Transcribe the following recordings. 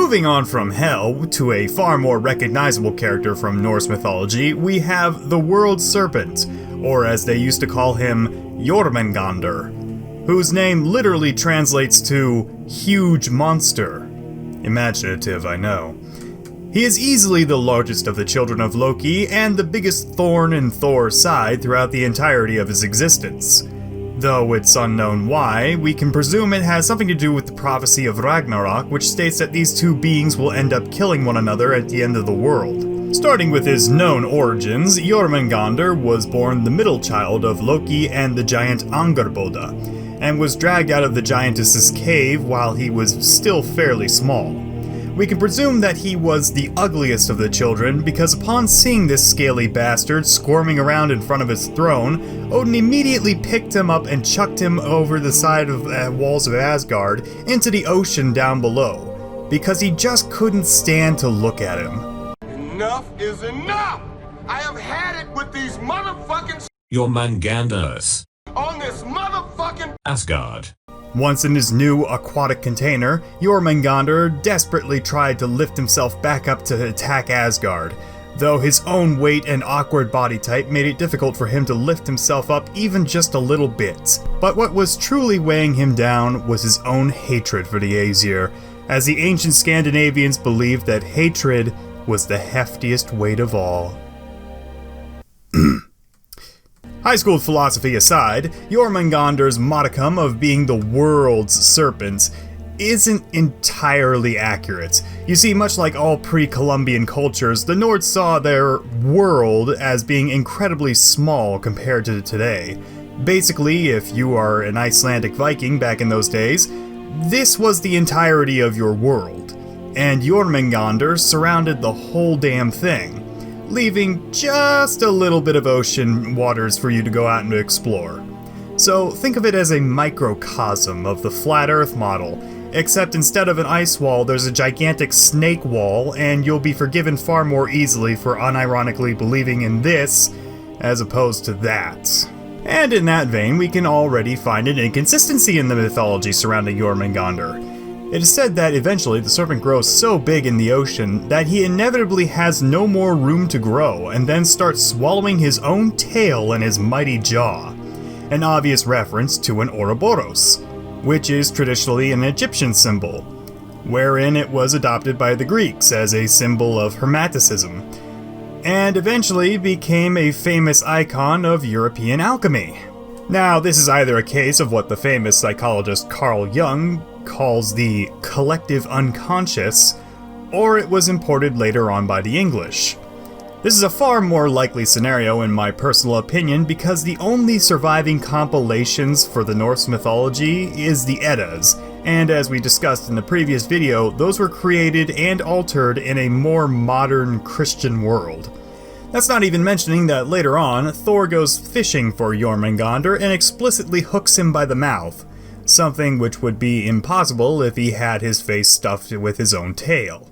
Moving on from Hel to a far more recognizable character from Norse mythology, we have the World Serpent, or as they used to call him, Jormangandr, whose name literally translates to huge monster. Imaginative, I know. He is easily the largest of the children of Loki and the biggest thorn in Thor's side throughout the entirety of his existence. Though it's unknown why, we can presume it has something to do with the prophecy of Ragnarok, which states that these two beings will end up killing one another at the end of the world. Starting with his known origins, Jormungandr was born the middle child of Loki and the giant Angerboda, and was dragged out of the giantess's cave while he was still fairly small. We can presume that he was the ugliest of the children because upon seeing this scaly bastard squirming around in front of his throne, Odin immediately picked him up and chucked him over the side of walls of Asgard into the ocean down below, because he just couldn't stand to look at him. Enough is enough! I have had it with these motherfucking Jormungandr on this motherfucking Asgard. Once in his new aquatic container, Jormungandr desperately tried to lift himself back up to attack Asgard, though his own weight and awkward body type made it difficult for him to lift himself up even just a little bit. But what was truly weighing him down was his own hatred for the Aesir, as the ancient Scandinavians believed that hatred was the heftiest weight of all. High school philosophy aside, Jormungandr's modicum of being the world's serpent isn't entirely accurate. You see, much like all pre-Columbian cultures, the Nords saw their world as being incredibly small compared to today. Basically, if you are an Icelandic Viking back in those days, this was the entirety of your world, and Jormungandr surrounded the whole damn thing, leaving just a little bit of ocean waters for you to go out and explore. So think of it as a microcosm of the flat Earth model, except instead of an ice wall, there's a gigantic snake wall, and you'll be forgiven far more easily for unironically believing in this as opposed to that. And in that vein, we can already find an inconsistency in the mythology surrounding Jormungandr. It is said that eventually the serpent grows so big in the ocean that he inevitably has no more room to grow and then starts swallowing his own tail in his mighty jaw. An obvious reference to an Ouroboros, which is traditionally an Egyptian symbol, wherein it was adopted by the Greeks as a symbol of hermeticism, and eventually became a famous icon of European alchemy. Now, this is either a case of what the famous psychologist Carl Jung calls the collective unconscious, or it was imported later on by the English. This is a far more likely scenario in my personal opinion because the only surviving compilations for the Norse mythology is the Eddas, and as we discussed in the previous video, those were created and altered in a more modern Christian world. That's not even mentioning that later on, Thor goes fishing for Jormungandr and explicitly hooks him by the mouth, something which would be impossible if he had his face stuffed with his own tail.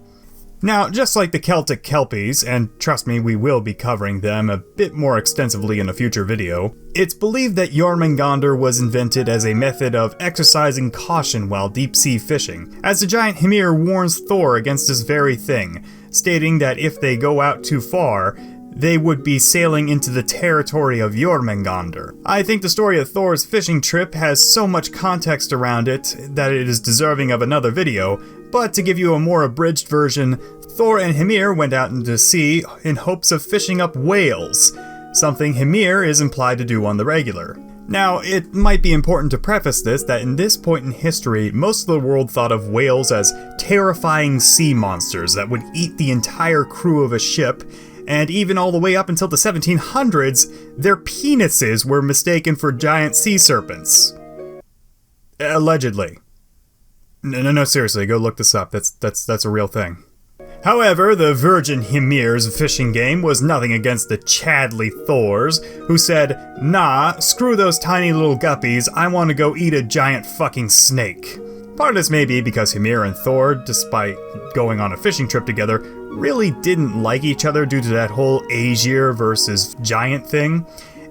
Now, just like the Celtic Kelpies, and trust me, we will be covering them a bit more extensively in a future video, it's believed that Jormungandr was invented as a method of exercising caution while deep-sea fishing, as the giant Hymir warns Thor against this very thing, stating that if they go out too far, they would be sailing into the territory of Jormungandr. I think the story of Thor's fishing trip has so much context around it that it is deserving of another video, but to give you a more abridged version, Thor and Hymir went out into sea in hopes of fishing up whales, something Hymir is implied to do on the regular. Now, it might be important to preface this that in this point in history, most of the world thought of whales as terrifying sea monsters that would eat the entire crew of a ship, and even all the way up until the 1700s, their penises were mistaken for giant sea serpents. Allegedly. No, seriously, go look this up. That's a real thing. However, the virgin Hymir's fishing game was nothing against the Chadley Thors, who said, "Nah, screw those tiny little guppies, I want to go eat a giant fucking snake." Part of this may be because Hymir and Thor, despite going on a fishing trip together, really didn't like each other due to that whole Aesir versus giant thing,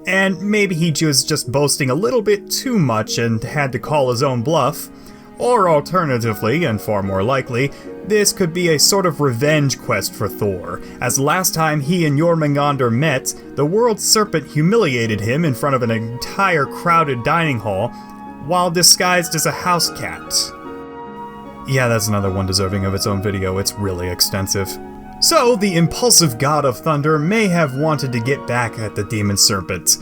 and maybe he was just boasting a little bit too much and had to call his own bluff. Or alternatively, and far more likely, This could be a sort of revenge quest for Thor, as last time he and Jormangandr met, the world serpent humiliated him in front of an entire crowded dining hall, while disguised as a house cat. Yeah, that's another one deserving of its own video, it's really extensive. So, the impulsive god of thunder may have wanted to get back at the demon serpent.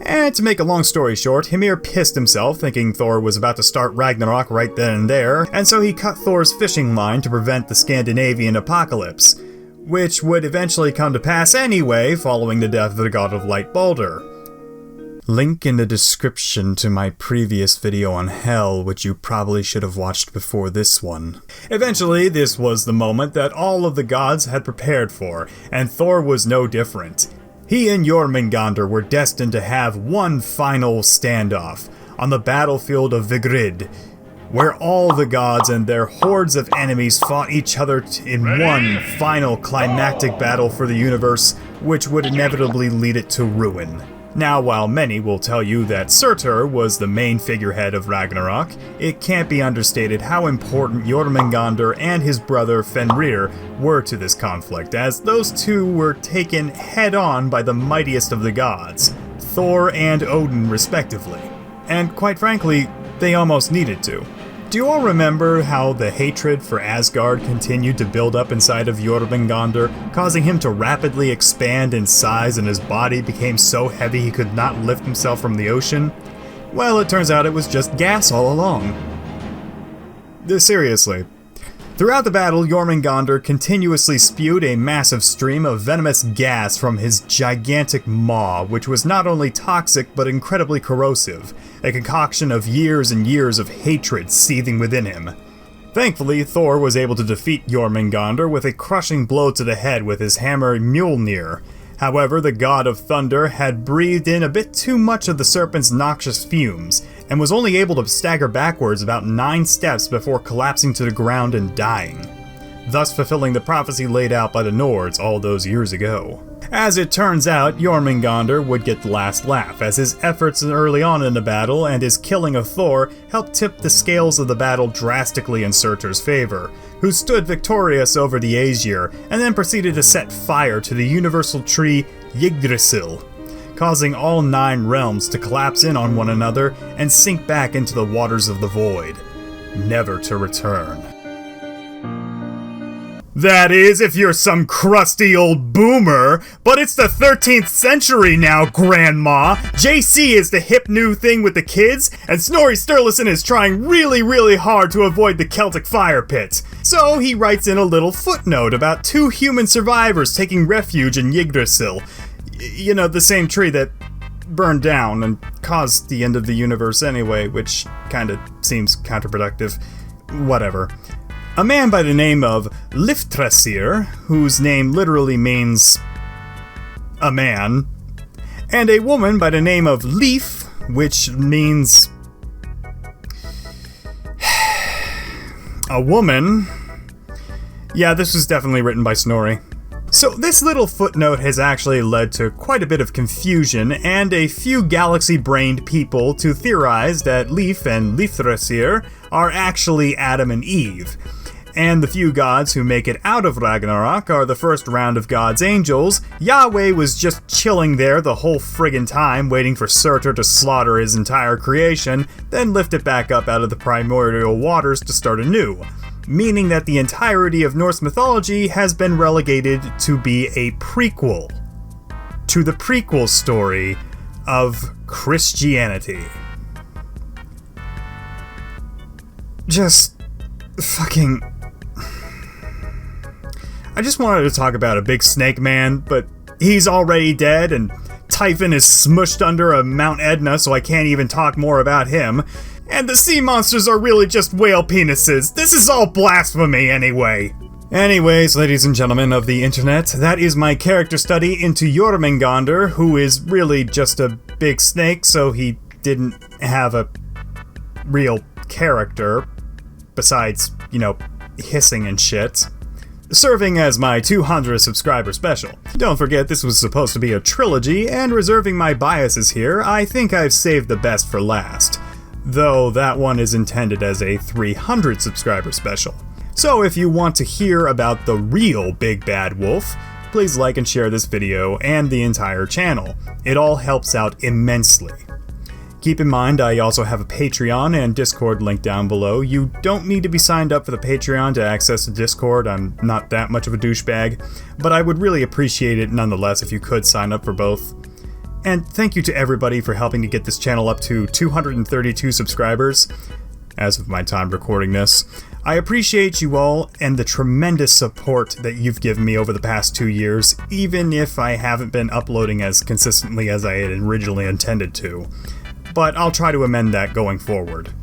And to make a long story short, Ymir pissed himself thinking Thor was about to start Ragnarok right then and there, and so he cut Thor's fishing line to prevent the Scandinavian apocalypse, which would eventually come to pass anyway following the death of the god of light Baldur. Link in the description to my previous video on Hell, which you probably should have watched before this one. Eventually, this was the moment that all of the gods had prepared for, and Thor was no different. He and Jormungandr were destined to have one final standoff on the battlefield of Vigrid, where all the gods and their hordes of enemies fought each other in one final climactic battle for the universe, which would inevitably lead it to ruin. Now, while many will tell you that Surtur was the main figurehead of Ragnarok, it can't be understated how important Jormungandr and his brother Fenrir were to this conflict, as those two were taken head-on by the mightiest of the gods, Thor and Odin respectively. And quite frankly, they almost needed to. Do you all remember how the hatred for Asgard continued to build up inside of Jormungandr, causing him to rapidly expand in size and his body became so heavy he could not lift himself from the ocean? Well, it turns out it was just gas all along. Seriously. Throughout the battle, Jormungandr continuously spewed a massive stream of venomous gas from his gigantic maw, which was not only toxic but incredibly corrosive, a concoction of years and years of hatred seething within him. Thankfully, Thor was able to defeat Jormungandr with a crushing blow to the head with his hammer Mjolnir. However, the god of thunder had breathed in a bit too much of the serpent's noxious fumes, and was only able to stagger backwards about 9 steps before collapsing to the ground and dying, thus fulfilling the prophecy laid out by the Nords all those years ago. As it turns out, Jormungandr would get the last laugh, as his efforts early on in the battle and his killing of Thor helped tip the scales of the battle drastically in Surtur's favor, who stood victorious over the Aesir, and then proceeded to set fire to the universal tree Yggdrasil, causing all 9 realms to collapse in on one another and sink back into the waters of the void, never to return. That is, if you're some crusty old boomer, but it's the 13th century now, Grandma! JC is the hip new thing with the kids, and Snorri Sturluson is trying really hard to avoid the Celtic fire pit. So he writes in a little footnote about 2 human survivors taking refuge in Yggdrasil. You know, the same tree that burned down and caused the end of the universe anyway, which kinda seems counterproductive. Whatever. A man by the name of Lifthrasir, whose name literally means a man, and a woman by the name of Leaf, which means a woman. Yeah, this was definitely written by Snorri. So this little footnote has actually led to quite a bit of confusion and a few galaxy-brained people to theorize that Leif and Lifthrasir are actually Adam and Eve. And the few gods who make it out of Ragnarok are the first round of God's angels. Yahweh was just chilling there the whole friggin' time, waiting for Surtur to slaughter his entire creation, then lift it back up out of the primordial waters to start anew. Meaning that the entirety of Norse mythology has been relegated to be a prequel to the prequel story of Christianity. Just fucking... I just wanted to talk about a big snake man, but he's already dead, and Typhon is smushed under a Mount Etna, so I can't even talk more about him. And the sea monsters are really just whale penises. This is all blasphemy anyway. Anyways, ladies and gentlemen of the internet, that is my character study into Jormungandr, who is really just a big snake, so he didn't have a real character, besides, you know, hissing and shit. Serving as my 200th subscriber special. Don't forget this was supposed to be a trilogy, and reserving my biases here, I think I've saved the best for last. Though that one is intended as a 300 subscriber special. So if you want to hear about the real Big Bad Wolf, please like and share this video and the entire channel. It all helps out immensely. Keep in mind I also have a Patreon and Discord link down below. You don't need to be signed up for the Patreon to access the Discord. I'm not that much of a douchebag, but I would really appreciate it nonetheless if you could sign up for both. And thank you to everybody for helping to get this channel up to 232 subscribers, as of my time recording this. I appreciate you all and the tremendous support that you've given me over the past 2 years, even if I haven't been uploading as consistently as I had originally intended to. But I'll try to amend that going forward.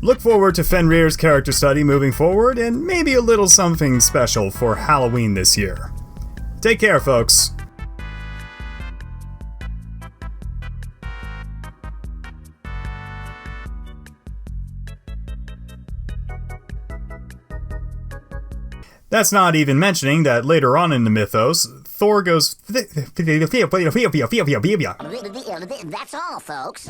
Look forward to Fenrir's character study moving forward, and maybe a little something special for Halloween this year. Take care, folks. That's not even mentioning that later on in the mythos, Thor goes... That's all, folks.